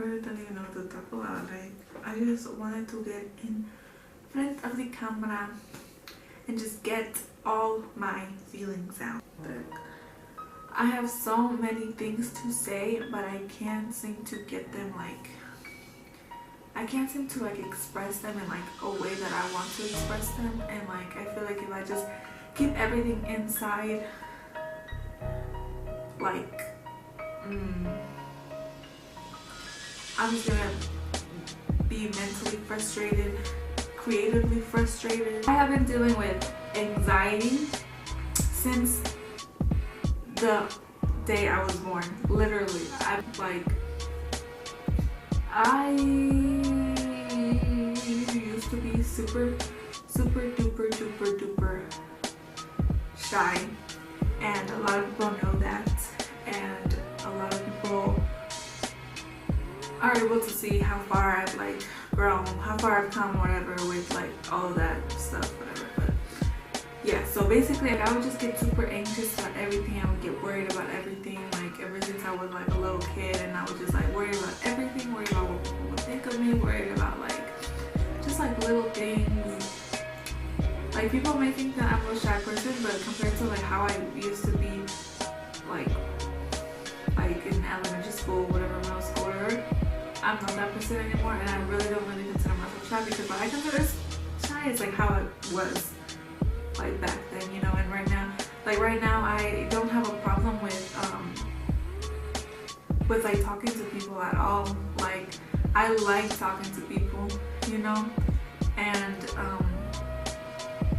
really don't even know what to talk about. Like, I just wanted to get in front of the camera and just get all my feelings out. But I have so many things to say, but I can't seem to get them, like, I can't seem to like express them in like a way that I want to express them. And like, I feel like if I just keep everything inside, like, I'm just gonna be mentally frustrated, creatively frustrated. I have been dealing with anxiety since the day I was born. Literally, I used to be super duper shy, and a lot of people know that, and a lot of people are able to see how far I've like grown, how far I've come, whatever, with like all of that stuff, whatever. But yeah, so basically, like, I would just get super anxious about everything. I would get worried about everything, like ever since I was like a little kid, and I was just like worried about everything, worried about what people would think of me, worried about like just like little things. Like, people may think that I'm a shy person, but compared to like how I used to be, like in elementary school, whatever, middle school, whatever, I'm not that person anymore, and I really don't consider myself shy, because what I consider shy is like how it was like back then, you know. And right now I don't have a problem with like talking to people at all. Like, I like talking to people, you know, and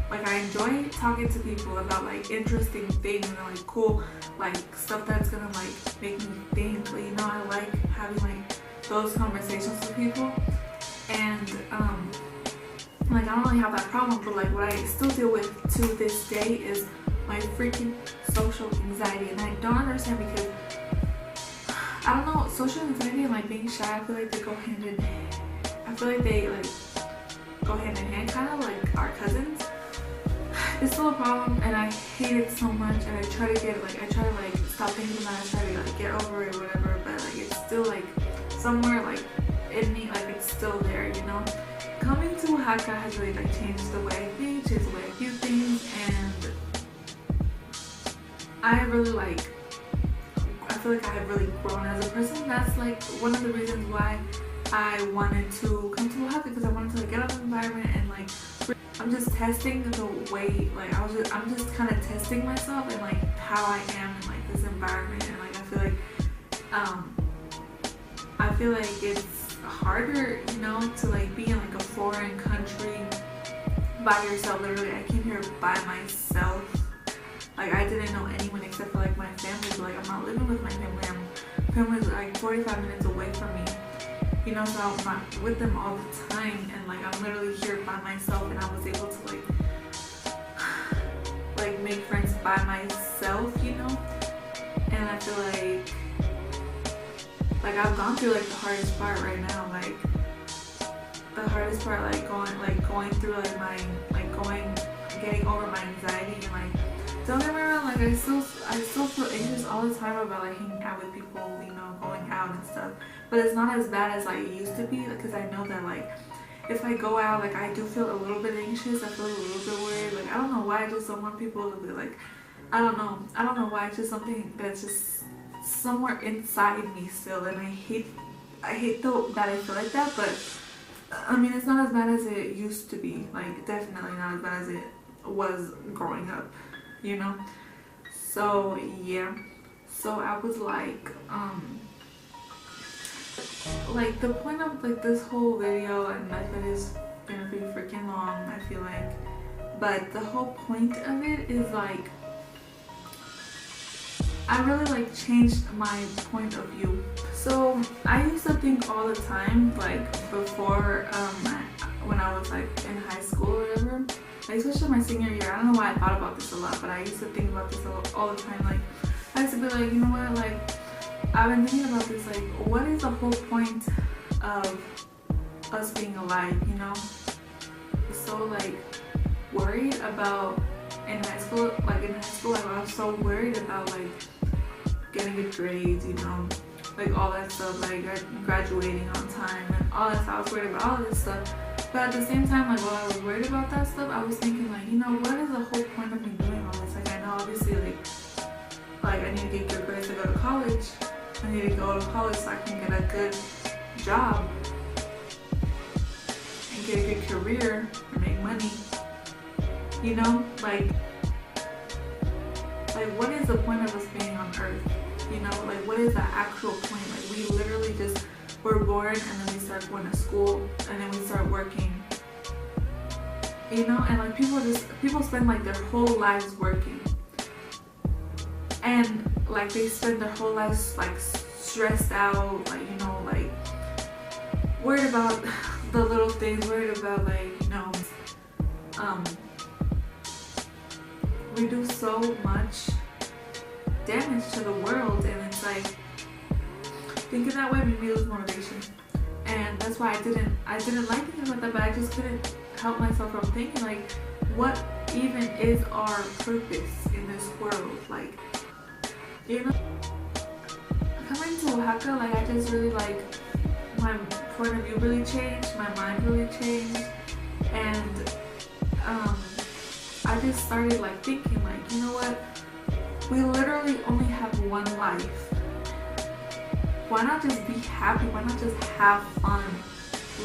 like, I enjoy talking to people about like interesting things and like cool like stuff that's gonna like make me think. But you know, I like having like those conversations with people, and like, I don't really have that problem. But like, what I still deal with to this day is my freaking social anxiety, and I don't understand, because I don't know, social anxiety and like being shy, I feel like they go hand in hand. I feel like they like go hand in hand, kind of like our cousins. It's still a problem, and I hate it so much, and I try to stop thinking about it, try to like get over it, whatever, but like it's still like somewhere like in me, like it's still there, you know. Coming to Oaxaca has really like changed the way I think, changed the way I view things, and I feel like I have really grown as a person. That's like one of the reasons why I wanted to come to Oaxaca, because I wanted to like get out of the environment, and like I'm just testing the way, like I'm just kind of testing myself and like how I am in like this environment. And like I feel like it's harder, you know, to like be in like a foreign country by yourself. Literally, I came here by myself. Like, I didn't know anyone except for like my family, but like I'm not living with my family. My family's like 45 minutes away from me, you know, so I'm not with them all the time, and like I'm literally here by myself, and I was able to like make friends by myself, you know. And I feel like I've gone through like the hardest part right now, like the hardest part, like going through getting over my anxiety, and like, don't get me wrong, like I still feel anxious all the time about like hanging out with people, you know, going out and stuff. But it's not as bad as I used to be, because I know that like if I go out, like I do feel a little bit anxious. I feel a little bit worried. Like, I don't know why. I just don't want people to be like, I don't know why. It's just something that's just somewhere inside me still, and I hate that I feel like that. But I mean, it's not as bad as it used to be. Like, definitely not as bad as it was growing up, you know. So yeah, so I was like the point of like this whole video, and like that is gonna be freaking long, I feel like, but the whole point of it is like I really like changed my point of view. So I used to think all the time, like before when I was like in high school or whatever, like especially my senior year. I don't know why I thought about this a lot, but I used to think about this all the time. Like, I used to be like, you know what, like I've been thinking about this, like what is the whole point of us being alive, you know? So like worried about in high school, I was so worried about like getting good grades, you know, like all that stuff, like graduating on time and all that stuff. I was worried about all this stuff. But at the same time, like while I was worried about that stuff, I was thinking like, you know, what is the whole point of me doing all this? Like I know obviously like I need to get good grades to go to college. I need to go to college so I can get a good job and get a good career and make money. You know, like what is the point of us being on earth? You know, like what is the actual point? Like we literally just were born and then we start going to school and then we start working. You know, and like people spend like their whole lives working. And like they spend their whole lives like stressed out, like, you know, like worried about the little things, worried about like, you know, we do so much damage to the world, and it's like thinking that way made me lose motivation. And that's why I didn't like thinking about that, but I just couldn't help myself from thinking like, what even is our purpose in this world? Like, you know, coming to Oaxaca, like I just really like, my point of view really changed, my mind really changed, and I just started like thinking like, you know what, we literally only have one life. Why not just be happy? Why not just have fun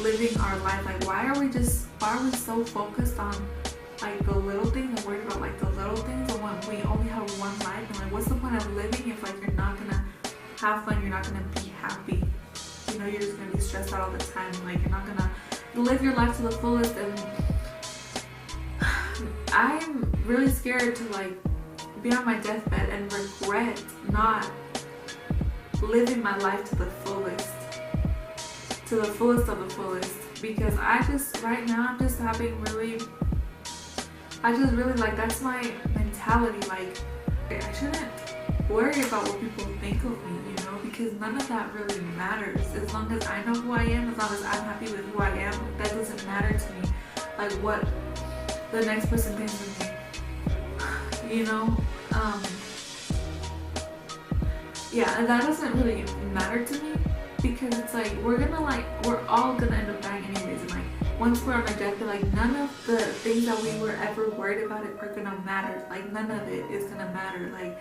living our life? Like why are we so focused on like the little things and worried about like the little things, and when we only have one life? And like what's the point of living if like you're not gonna have fun, you're not gonna be happy, you know, you're just gonna be stressed out all the time, like you're not gonna live your life to the fullest. And I'm really scared to like be on my deathbed and regret not living my life to the fullest of the fullest, because I just right now I'm just having really, I just really like, that's my mentality. Like I shouldn't worry about what people think of me, you know, because none of that really matters. As long as I know who I am, as long as I'm happy with who I am, that doesn't matter to me. Like what the next person thinks of me, you know. Yeah, and that doesn't really matter to me, because it's like we're all gonna end up dying anyways, and like once we're on our deathbed, like none of the things that we were ever worried about it are gonna matter. Like none of it is gonna matter. Like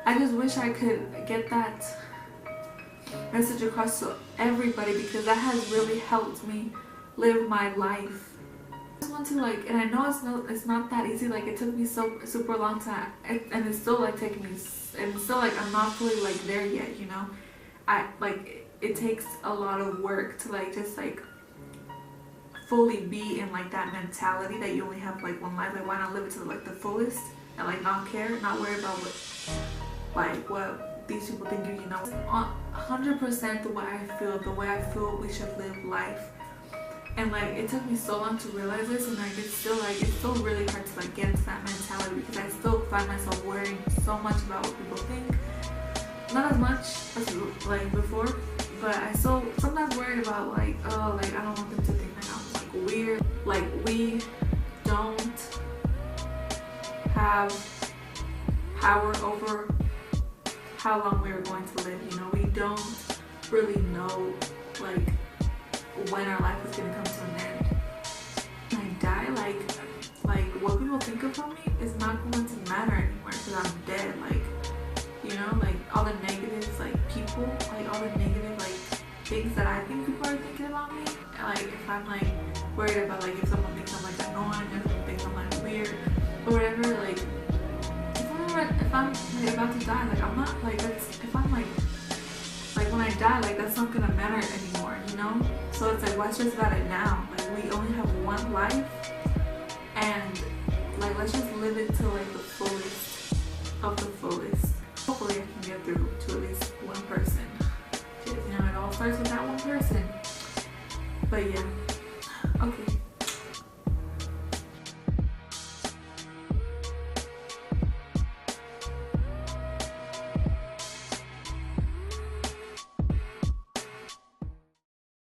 I just wish I could get that message across to everybody, because that has really helped me live my life. I just want to like, and I know it's not that easy. Like it took me so super long time, and it's still like taking me, and still like I'm not fully like there yet, you know. It takes a lot of work to like just like fully be in like that mentality that you only have like one life. Like why not live it to like the fullest and like not care, not worry about what these people think, you know. 100% the way I feel we should live life. And like it took me so long to realize this, and like it's still really hard to like get into that mentality, because I still find myself worrying so much about what people think. Not as much as like before, but I still sometimes worried about like, oh, like I don't want them to think that I'm like weird. Like we don't have power over how long we are going to live, you know. We don't really know like when our life is gonna come to an end. When I die, like what people think of me is not going to matter anymore, because I'm dead. Like, you know, like all the negatives, like people, like all the negative like things that I think people are thinking about me. Like if I'm like worried about like if someone thinks I'm like annoying, if someone thinks I'm like weird or whatever, like if I'm like about to die, like I'm not like, that's, if I'm like when I die, like that's not gonna matter anymore, you know. So it's like, why stress about it now? Like we only have one life, and like let's just live it to like the fullest of the